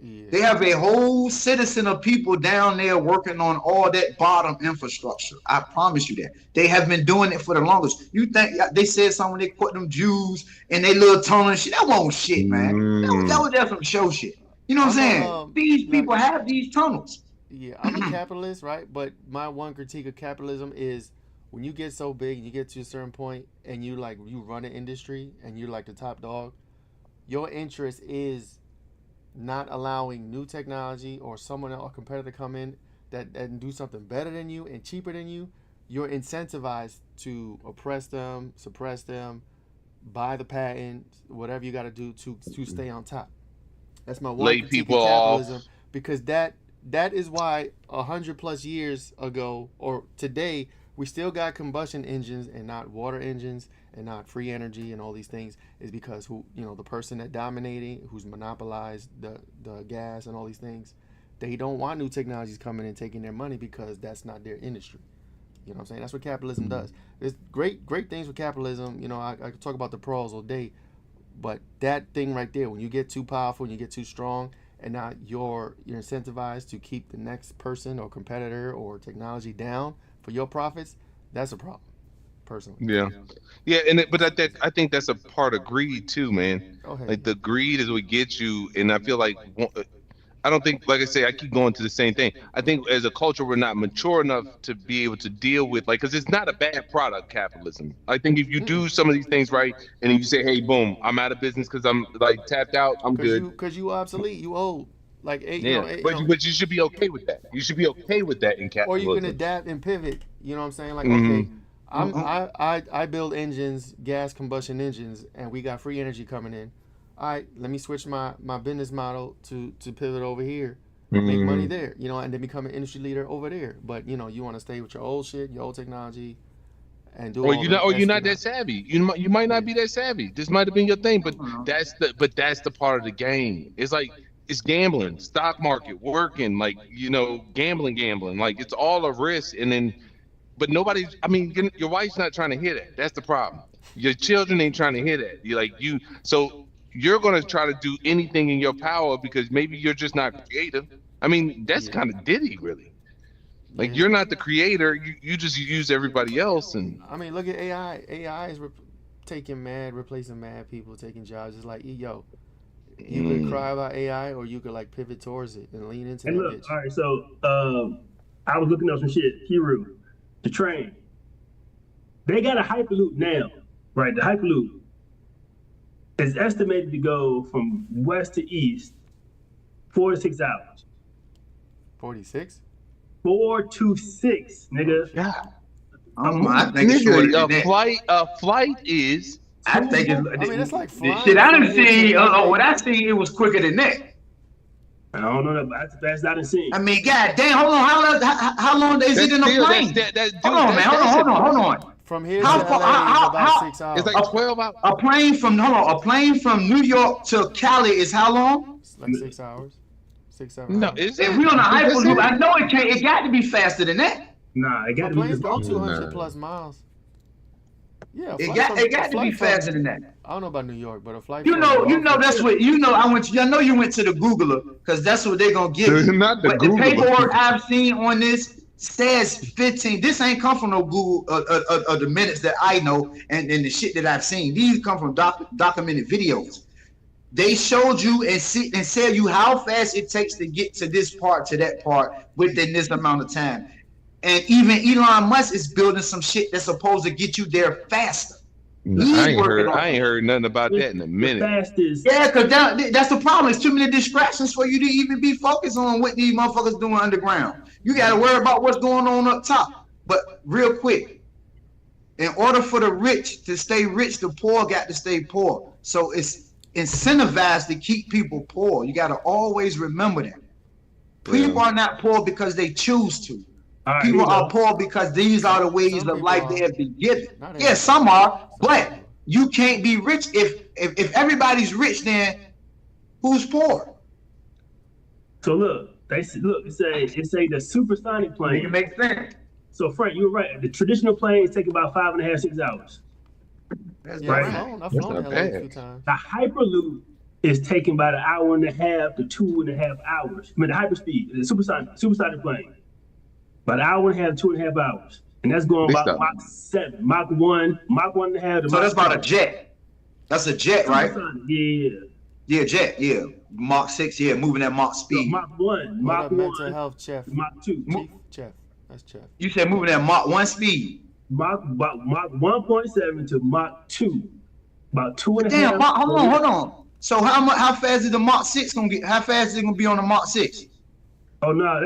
Yeah. They have a whole citizen of people down there working on all that bottom infrastructure. I promise you that. They have been doing it for the longest. You think they said something when they put them Jews in their little tunnel and shit? That wasn't shit, man. That was just some show shit. You know what I'm saying? These people have these tunnels. Yeah, I'm a capitalist, right? But my one critique of capitalism is when you get so big and you get to a certain point and you run an industry and you're like the top dog, your interest is not allowing new technology or someone else, a competitor, come in that do something better than you and cheaper than you. You're incentivized to oppress them, suppress them, buy the patent, whatever you got to do to stay on top. That's my one Lay critique people of off. capitalism, because that is why 100+ years ago or today we still got combustion engines and not water engines and not free energy and all these things, is because the person that dominating, who's monopolized the gas and all these things, they don't want new technologies coming and taking their money because that's not their industry. You know what I'm saying? That's what capitalism does. There's great things with capitalism. I could talk about the pros all day, but that thing right there, when you get too powerful and you get too strong, and now you're incentivized to keep the next person or competitor or technology down for your profits, that's a problem, personally. Yeah, but I think that's a part of greed too, man. Go ahead. Like the greed is what gets you, and I feel like I don't think, like I say, I keep going to the same thing. I think as a culture, we're not mature enough to be able to deal with, because it's not a bad product, capitalism. I think if you do some of these things right, and you say, hey, boom, I'm out of business because I'm like tapped out, I'm good. Because you obsolete, you old. But you should be okay with that. You should be okay with that in capitalism. Or you can adapt and pivot. You know what I'm saying? Like, Mm-hmm. okay, I build engines, gas combustion engines, and we got free energy coming in. All right, let me switch my business model to pivot over here, make money there, and then become an industry leader over there. But you want to stay with your old shit, your old technology, and do. Or you're not that savvy. You might not be that savvy. This might have been your thing, but that's the part of the game. It's like it's gambling, stock market, working, like gambling. Like it's all a risk, and then. But your wife's not trying to hear that. That's the problem. Your children ain't trying to hear that. So you're going to try to do anything in your power because maybe you're just not creative. That's kind of Diddy, really. Like, you're not the creator. You just use everybody else. And look at AI. AI is replacing mad people, taking jobs. It's like, you could cry about AI, or you could pivot towards it and lean into bitch. All right, so I was looking up some shit. Hiru. The train. They got a Hyperloop now, right? The Hyperloop is estimated to go from west to east 4 to 6 hours. 46? 4 to 6, nigga. Yeah. I think it's shorter than that. A flight is. I think it's. that's like flying. Shit, I didn't see. What I see, it was quicker than that. I don't know that, but that's the best I done seen. Goddamn, hold on. How long is it in a plane? Hold on. From here to LA is about 6 hours. It's like 12 hours. A plane from New York to Cali is how long? It's like 6 hours. 6, 7 hours. No, is it? If we on a Hyperloop, I know it can't. It got to be faster than that. Nah, it got to be. Planes go 200+ miles. Yeah, it got to be faster than that. I don't know about New York, but a flight. That's what I know you went to the Googler because that's what they're gonna give you. Not the but Googler. The paperwork I've seen on this says 15. This ain't come from no Google the minutes that I know and the shit that I've seen. These come from documented videos. they showed you and tell you how fast it takes to get to this part to that part within this amount of time. And even Elon Musk is building some shit that's supposed to get you there faster. I ain't heard nothing about that in a minute. Yeah, because that's the problem. There's too many distractions for you to even be focused on what these motherfuckers doing underground. You got to worry about what's going on up top. But real quick, in order for the rich to stay rich, the poor got to stay poor. So it's incentivized to keep people poor. You got to always remember that. People are not poor because they choose to. Right, people are poor because these are the ways of life they have been given. Yeah, some are, but you can't be rich if everybody's rich. Then who's poor? So look, it say the supersonic plane. It makes sense. So Frank, you're right. The traditional planes take about 5.5, 6 hours. That's right. I've flown a few times. The Hyperloop is taking about 1.5 hours to 2.5 hours. I mean, the hyperspeed, the supersonic plane. About 1.5 hours, 2.5 hours. And that's going about Mach 7, Mach 1, Mach 1.5. So that's about a jet. That's a jet, right? Yeah. Yeah, jet, yeah. Mach 6, yeah, moving at Mach speed. So Mach 1, Mach 1. Mental health, Chef. Mach 2. Chef. That's Chef. You said moving at Mach 1 speed. Mach 1.7 to Mach 2. About 2.5. Damn, hold on. So how fast is the Mach 6 gonna get? How fast is it gonna be on the Mach 6? Oh no,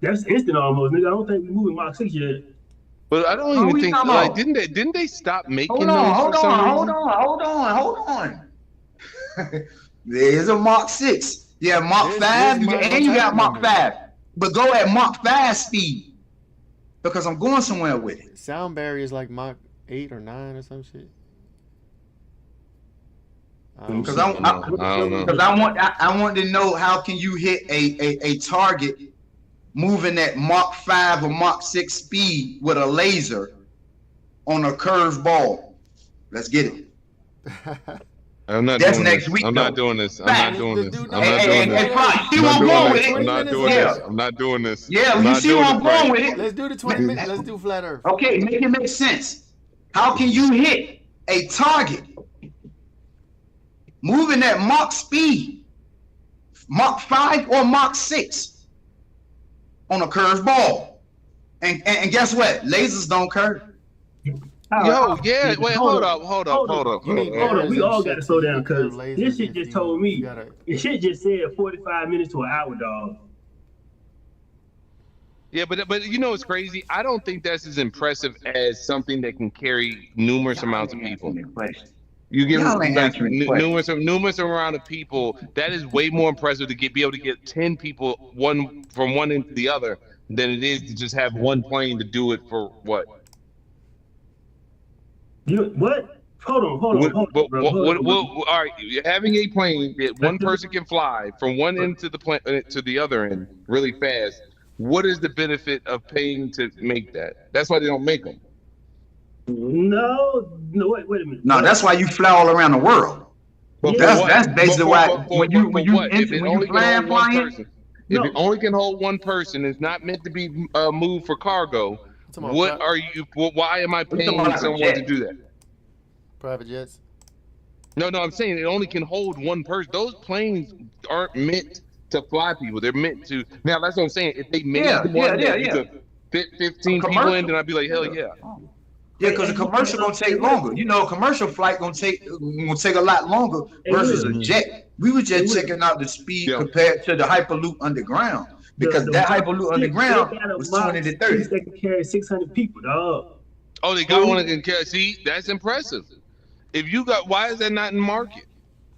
that's instant almost, nigga. I don't think we're moving Mach 6 yet. But I don't even think like didn't they stop making hold on. There's a Mach 6. Yeah, Mach 5, and you got Mach 5. But go at Mach 5 speed. Because I'm going somewhere with it. Sound barrier is like Mach 8 or 9 or some shit. Because I want to know how can you hit a target moving at Mach 5 or Mach 6 speed with a laser on a curved ball. Let's get it. I'm not That's doing next this. week. I'm not doing this. I'm not doing this. I'm not doing this. Yeah, you see where I'm going with it. Let's do the 20 minutes. Let's do flat earth. Okay, make it make sense. How can you hit a target moving at Mach speed, Mach 5 or Mach 6 on a curved ball? And guess what? Lasers don't curve. Hold up. We all got to slow down because this shit just told me. This shit just said 45 minutes to an hour, dog. Yeah, but you know what's crazy? I don't think that's as impressive as something that can carry numerous amounts of people. You give numerous amount of people. That is way more impressive to be able to get 10 people from one end to the other than it is to just have one plane to do it for what? What? Hold on. All right, you're having a plane that one person can fly from one end to the plane to the other end really fast. What is the benefit of paying to make that? That's why they don't make them. No, wait a minute. No, that's why you fly all around the world. That's basically why when you flying. If it only can hold one person, it's not meant to be moved for cargo. Why am I paying someone to do that? Private jets? No, I'm saying it only can hold one person. Those planes aren't meant to fly people. They're meant to. Now that's what I'm saying. If they made one that you could fit 15 people in, then I'd be like, hell yeah. Yeah, because a commercial gonna take longer. You know, a commercial flight gonna take a lot longer versus a jet. We were just checking out the speed compared to the Hyperloop underground because that Hyperloop underground was 20 to 30. They can carry 600 people, dog. Oh, they got one that can carry. See, that's impressive. If you got, why is that not in market?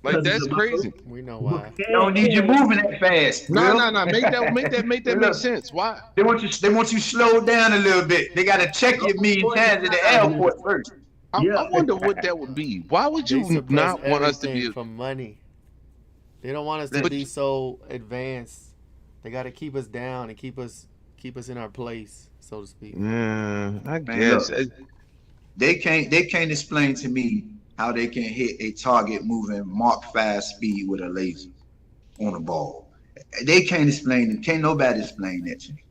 Like that's crazy. We know why. They don't need you moving that fast. No. Make that make sense. Why? They want you slowed down a little bit. They gotta check you a million times at the airport first. I wonder what that would be. Why would you not want us to be for money? They don't want us to be so advanced. They got to keep us down and keep us in our place, so to speak. I guess look, they can't explain to me how they can hit a target moving Mach 5 speed with a laser on a ball. They can't explain it. Can't nobody explain that to me.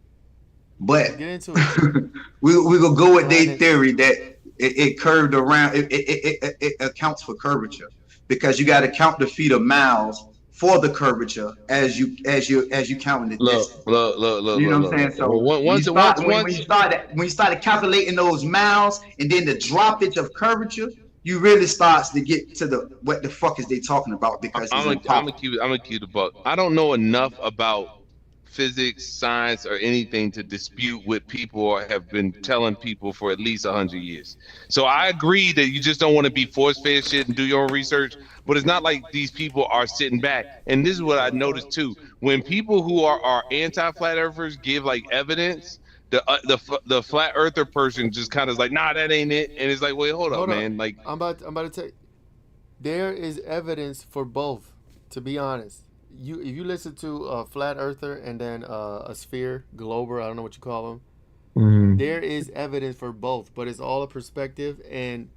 But get into it. we gonna go with their theory that it curved around. It accounts for curvature. because you got to count the feet of miles for the curvature as you counting the distance. Look. You know what I'm saying? So when you started calculating those miles and then the droppage of curvature, you really starts to get to the what the fuck is they talking about, because I'm gonna keep the buck. I don't know enough about physics, science, or anything to dispute what people have been telling people for at least 100 years. So I agree that you just don't want to be force-fed shit and do your own research, but it's not like these people are sitting back. And this is what I noticed too. When people who are anti-flat earthers give like evidence, the flat earther person just kind of like, nah, that ain't it. And it's like, wait, hold up, man. Like I'm about to tell you, there is evidence for both, to be honest. If you listen to a flat earther and then a sphere glober, I don't know what you call them, there is evidence for both, but it's all a perspective. And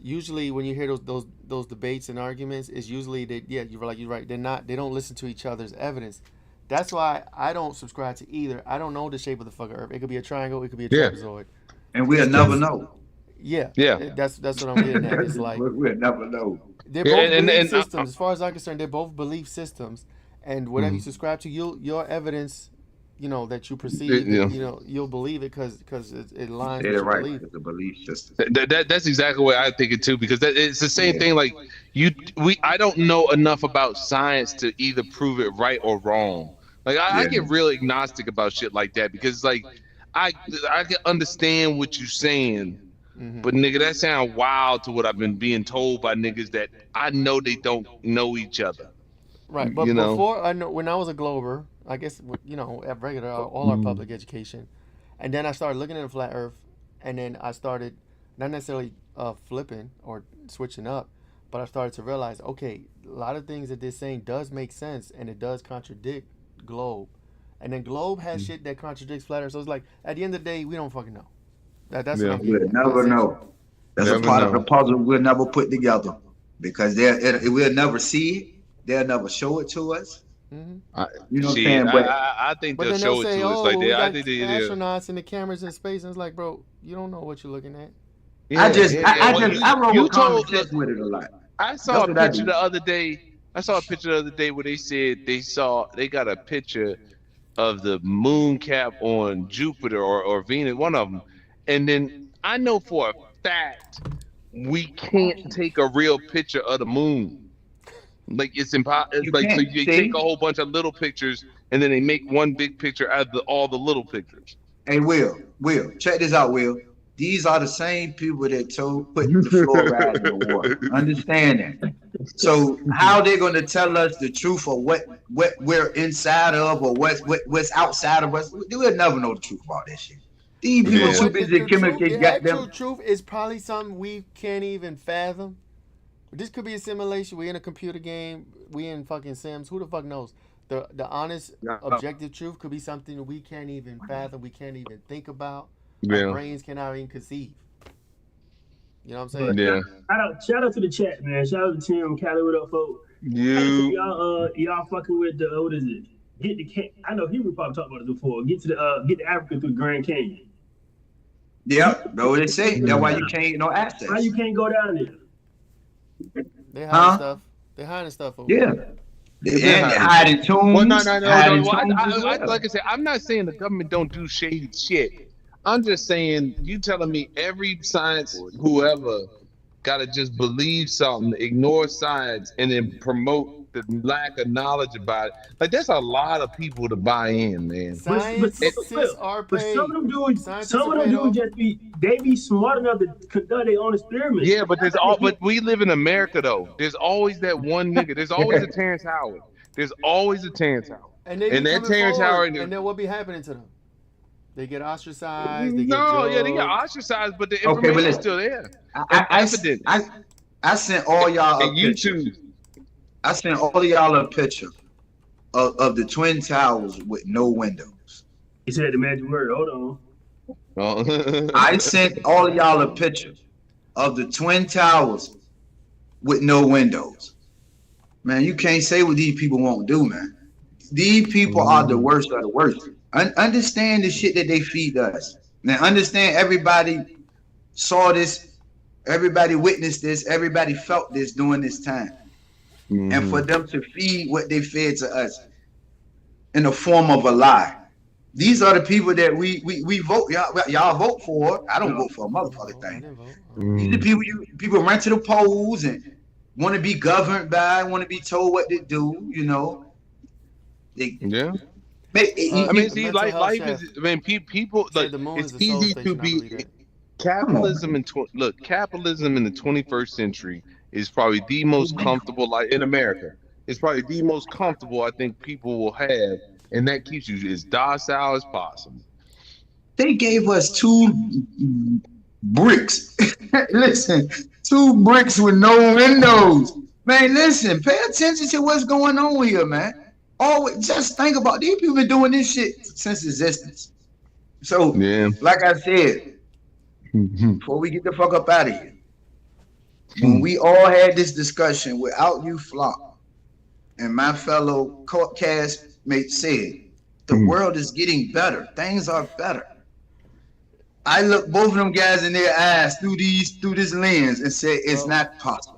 usually when you hear those debates and arguments, it's usually you're right, they don't listen to each other's evidence. That's why I don't subscribe to either. I don't know the shape of the fucking earth. It could be a triangle, it could be a trapezoid, and we'll never know. Yeah. That's what I'm getting at. It's like we'll never know. They're both belief systems. As far as I'm concerned, they're both belief systems, and whatever you subscribe to, your evidence, that you perceive, you'll believe it because it aligns with your belief. It's a belief system. That's exactly what I think it too, because it's the same thing. Like I don't know enough about science to either prove it right or wrong. Like I get real agnostic about shit like that, because like I can understand what you're saying. But nigga, that sound wild to what I've been being told by niggas that I know they don't know each other. Right, but before when I was a Glober, I guess at regular all our public education, and then I started looking at the flat Earth, and then I started not necessarily flipping or switching up, but I started to realize, okay, a lot of things that they're saying does make sense, and it does contradict Globe, and then Globe has shit that contradicts flat Earth. So it's like at the end of the day, we don't fucking know. That's what I'm we'll never know. That's a part of the puzzle we'll never put together, because we'll never see it. They'll never show it to us. You know what I'm saying? But I think they'll show it to us. Like I think they astronauts and the cameras in space, and it's like, bro, you don't know what you're looking at. I roll with common sense with it a lot. I saw a picture the other day where they said they got a picture of the moon cap on Jupiter or Venus, one of them. And then I know for a fact we can't take a real picture of the moon. Like it's impossible. Like so you take a whole bunch of little pictures and then they make one big picture out of all the little pictures. Hey, Will, check this out, Will. These are the same people that put the fluoride in the water. Understand that. So how they're going to tell us the truth of what we're inside of or what's outside of us? We'll never know the truth about that shit. These people too busy chemically got them. The truth is probably something we can't even fathom. This could be a simulation. We in a computer game. We in fucking Sims. Who the fuck knows? The honest, objective truth could be something we can't even fathom. We can't even think about. Our brains cannot even conceive. You know what I'm saying? Yeah. Shout out to the chat, man. Shout out to Tim, Cali, what up, folks? Y'all fucking with the what is it? I know he would probably talk about it before. Get to Africa through Grand Canyon. Yep, that's what they say. That's why you can't no access. Why you can't go down there? They hiding stuff. They hiding stuff over there. And hiding tombs. Well, no. Like I said, I'm not saying the government don't do shady shit. I'm just saying you telling me every science whoever gotta just believe something, ignore science, and then promote the lack of knowledge about it. Like there's a lot of people to buy in, man. Scientists are paid. But some of them do just be smart enough to conduct their own experiments. Yeah, but we live in America though. There's always that one nigga. There's always a Terrence Howard. There's always a Terrence Howard. And that Terrence Howard. And then what be happening to them? They get ostracized. They get ostracized, but the information is still there. I sent all y'all a YouTube. I sent all of y'all a picture of the Twin Towers with no windows. He said the magic word. Hold on. I sent all of y'all a picture of the Twin Towers with no windows. Man, you can't say what these people won't do, man. These people are the worst of the worst. Understand the shit that they feed us. Now, understand everybody saw this, everybody witnessed this, everybody felt this during this time. and for them to feed what they fed to us in the form of a lie. These are the people that we vote. Y'all vote for. I don't vote for a motherfucking thing. These are the people people run to the polls and want to be governed by, want to be told what to do. You know. Yeah. I mean, see, like life is. I mean, people like it's easy to be capitalism capitalism in the 21st century is probably the most comfortable life in America. It's probably the most comfortable I think people will have, and that keeps you as docile as possible. They gave us 2 bricks. Listen, 2 bricks with no windows. Man, listen, pay attention to what's going on here, man. Always just think about these people been doing this shit since existence. So, like I said, before we get the fuck up out of here, when we all had this discussion without you, Flop, and my fellow castmate said, the world is getting better. Things are better. I looked both of them guys in their eyes through this lens and said, it's not possible.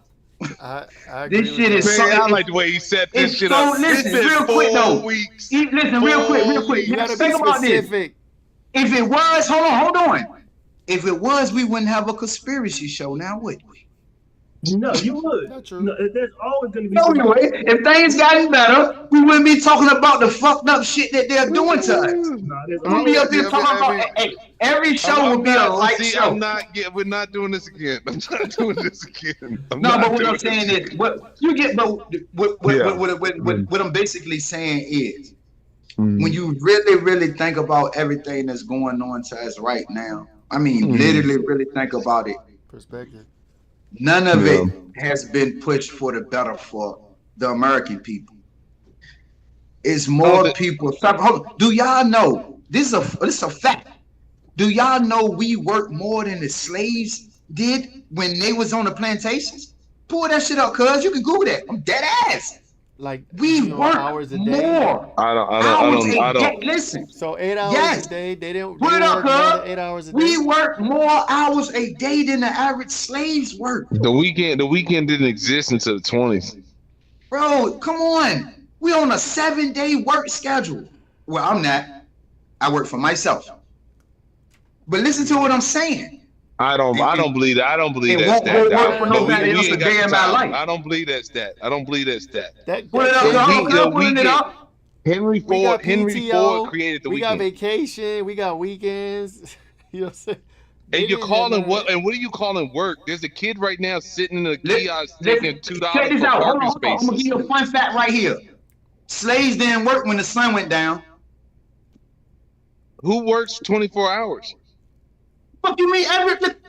I agree this shit is man, so. I like the way he set this shit up. Listen, real quick though. Listen, real quick. You gotta think be about specific. This. If it was, hold on. If it was, we wouldn't have a conspiracy show now, would we? No, you would. Not true. No, there's always going to be. No, you would. If things gotten better, we wouldn't be talking about the fucked up shit that they're doing to us. We'll be up here talking about. Every show would be a light show. We're not doing this again. I'm not doing this again. But what I'm saying is, what I'm basically saying is, when you really think about everything that's going on to us right now, I mean, literally really think about it. Perspective. None of it has been pushed for the better for the American people. It's more people. Do y'all know this is a fact? Do y'all know we work more than the slaves did when they was on the plantations? Pull that shit up, cuz you can Google that. I'm dead ass. Like we work hours a day. more. I don't. Listen. So 8 hours a day. They didn't Put it up, cuz. 8 hours a day. We work more hours a day than the average slaves work. The weekend didn't exist until the 20s. Bro, come on. We on a 7-day work schedule. Well, I'm not. I work for myself. But listen to what I'm saying. I don't believe that. I don't believe that stat. I don't believe that stat. Put it up. Henry Ford created the weekend. We got vacation. We got weekends. You know what I'm saying? And you're calling what? And what are you calling work? There's a kid right now sitting in a kiosk taking $2 for parking spaces. I'm gonna give you a fun fact right here. Slaves didn't work when the sun went down. Who works 24 hours? What you mean?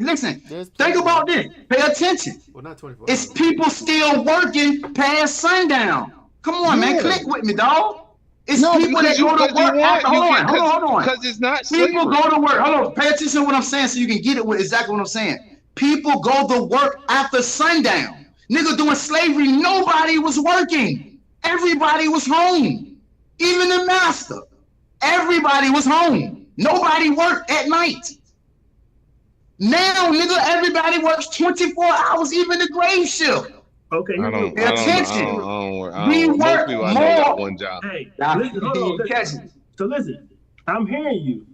Listen, think about this. Pay attention. Well, not 24 it's people still working past sundown. Come on, man. Click with me, dog. It's people that go to work after. Hold on. Because it's not slavery. People go to work. Hold on. Pay attention to what I'm saying so you can get it with exactly what I'm saying. People go to work after sundown. Nigga doing slavery, nobody was working. Everybody was home. Even the master. Everybody was home. Nobody worked at night. Now, nigga, everybody works 24 hours, even the grave shift. Okay, pay attention. We work more. One job. Hey, listen, hold on. So listen, I'm hearing you,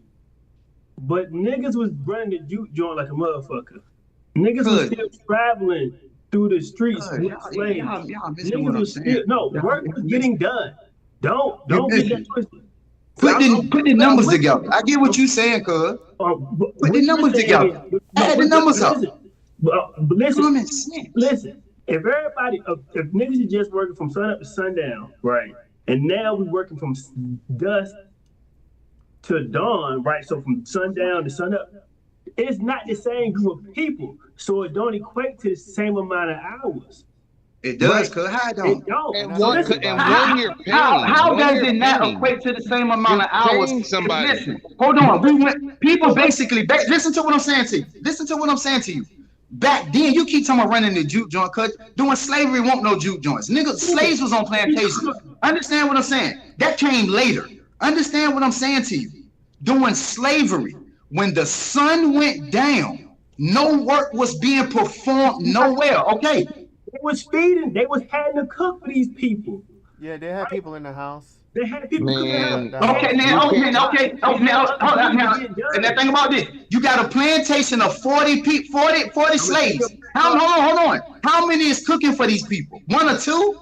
but niggas was running the juke joint like a motherfucker. Niggas was still traveling through the streets with slaves. Niggas was still work was getting done. Don't get that twisted. Put the numbers together. I get what you're saying, cuz. Put the numbers together. Add the numbers up. Listen. If niggas is just working from sun up to sundown, right, and now we working from dusk to dawn, right? So from sundown to sunup, it's not the same group of people, so it don't equate to the same amount of hours. It does, cuz how it don't? It don't. How does it not equate to the same amount of hours? Listen, hold on. People basically listen to what I'm saying to you. Listen to what I'm saying to you. Back then, you keep talking about running the juke joint, cuz doing slavery won't no juke joints. Niggas, slaves was on plantations. Understand what I'm saying? That came later. Understand what I'm saying to you? Doing slavery, when the sun went down, no work was being performed nowhere. Okay, They was feeding. They was having to cook for these people. Yeah, they had people in the house. They had people cooking Man, out. Okay, now, okay, now, hold on now. And now think about this. You got a plantation of 40 slaves. Hold on. How many is cooking for these people? 1 or 2?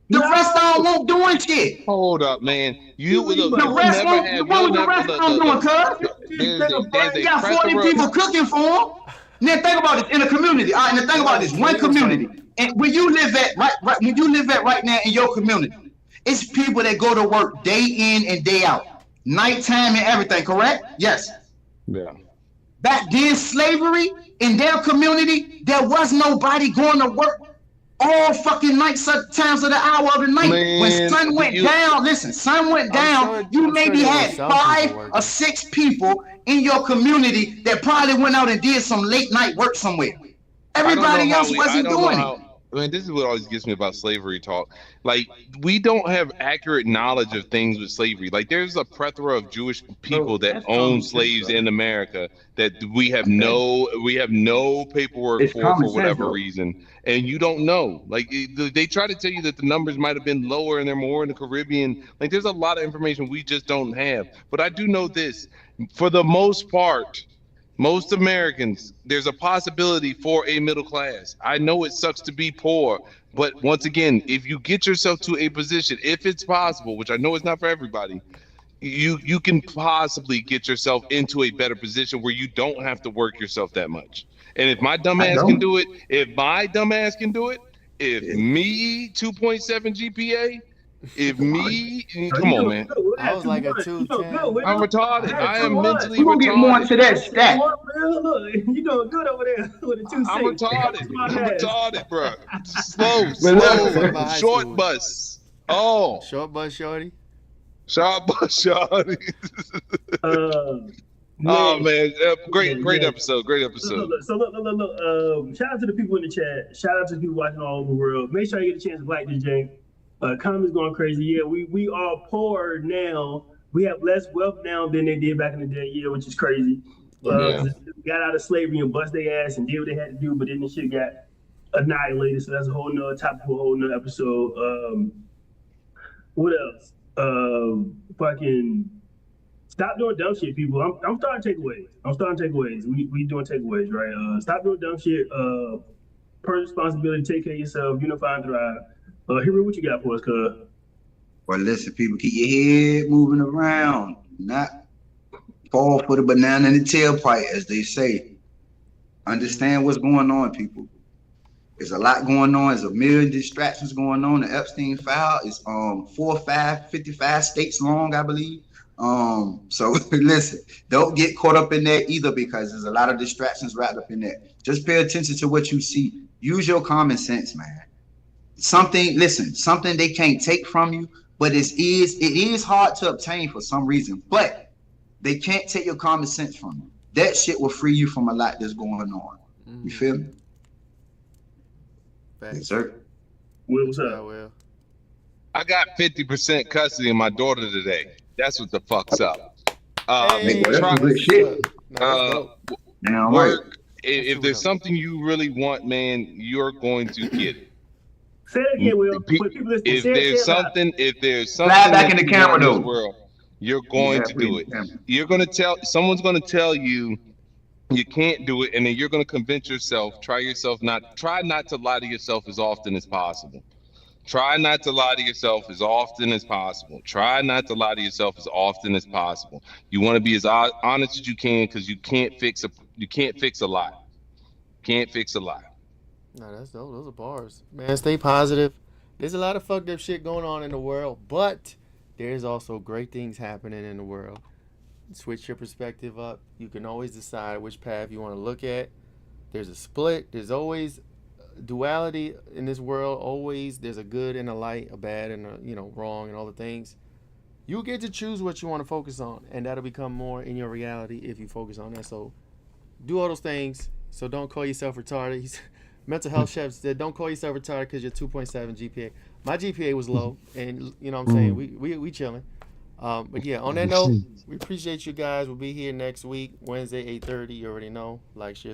The rest of them won't doing shit. hold up, man. You The rest won't. What was the rest of them doing, cuz? You got 40 people cooking for them. Now think about it in a community. All right, now think about this. One community, and where you live at right now in your community, it's people that go to work day in and day out, nighttime and everything. Correct? Yes. Yeah. Back then, slavery in their community, there was nobody going to work all fucking nights, times of the hour of the night. Man, when sun went down, listen, sun went down, you maybe had 5 or 6 people in your community that probably went out and did some late night work somewhere. Everybody else wasn't doing it. I mean, this is what always gets me about slavery talk. Like, we don't have accurate knowledge of things with slavery. Like, there's a plethora of Jewish people that own slaves in America that we have no paperwork for whatever reason, and you don't know. Like, they try to tell you that the numbers might have been lower and they're more in the Caribbean. Like, there's a lot of information we just don't have. But I do know this: for the most part, most Americans, there's a possibility for a middle class. I know it sucks to be poor, but once again, if you get yourself to a position, if it's possible, which I know it's not for everybody, you can possibly get yourself into a better position where you don't have to work yourself that much. And if my dumb ass can do it, if me 2.7 GPA, come on, man. I was like a 210. I'm retarded. I am mentally We're gonna get more into that stat. Look, you doing good over there with a 2.6. I'm retarded, bro. Slow. Short bus. Oh. Short bus shorty. Short bus shorty. Oh man, great episode. Great episode. Look. Shout out to the people in the chat. Shout out to the people watching all over the world. Make sure you get a chance to like this, Jay. Comments going crazy. Yeah, we are poor now. We have less wealth now than they did back in the day. Yeah, which is crazy. Got out of slavery and bust their ass and did what they had to do, but then the shit got annihilated. So that's a whole nother topic for a whole nother episode. What else? Fucking stop doing dumb shit, people. I'm starting takeaways. We doing takeaways, right? Stop doing dumb shit. Personal responsibility. Take care of yourself. Unify and thrive. Hero, what you got for us, cuz? Well, listen, people, keep your head moving around, not fall for the banana in the tailpipe, as they say. Understand what's going on, people. There's a lot going on. There's a million distractions going on. The Epstein file is 55 states long, I believe. So listen, don't get caught up in that either, because there's a lot of distractions wrapped up in that. Just pay attention to what you see. Use your common sense, man. Something they can't take from you, but it is hard to obtain for some reason, but they can't take your common sense from you. That shit will free you from a lot that's going on. You feel me? Yes, sir. Will, what's up? I got 50% custody of my daughter today. That's what the fuck's up. Work. If there's something you really want, man, you're going to get it. Say it again, Will. If there's something back in the camera, though. World, you're going to do it. You're going to someone's going to tell you you can't do it, and then you're going to convince yourself. Try not to lie to yourself as often as possible. Try not to lie to yourself as often as possible. Try not to lie to yourself as often as possible. You want to be as honest as you can, because you can't fix a lie. Can't fix a lie. No, those are bars. Man, stay positive. There's a lot of fucked up shit going on in the world, but there's also great things happening in the world. Switch your perspective up. You can always decide which path you want to look at. There's a split. There's always duality in this world. Always there's a good and a light, a bad and a wrong and all the things. You get to choose what you want to focus on, and that'll become more in your reality if you focus on that. So do all those things. So don't call yourself retarded. Mental health chef said, don't call yourself retarded because you're 2.7 GPA. My GPA was low, and you know what I'm saying? We chilling. But yeah, on that note, we appreciate you guys. We'll be here next week, Wednesday, 8:30. You already know. Like, share,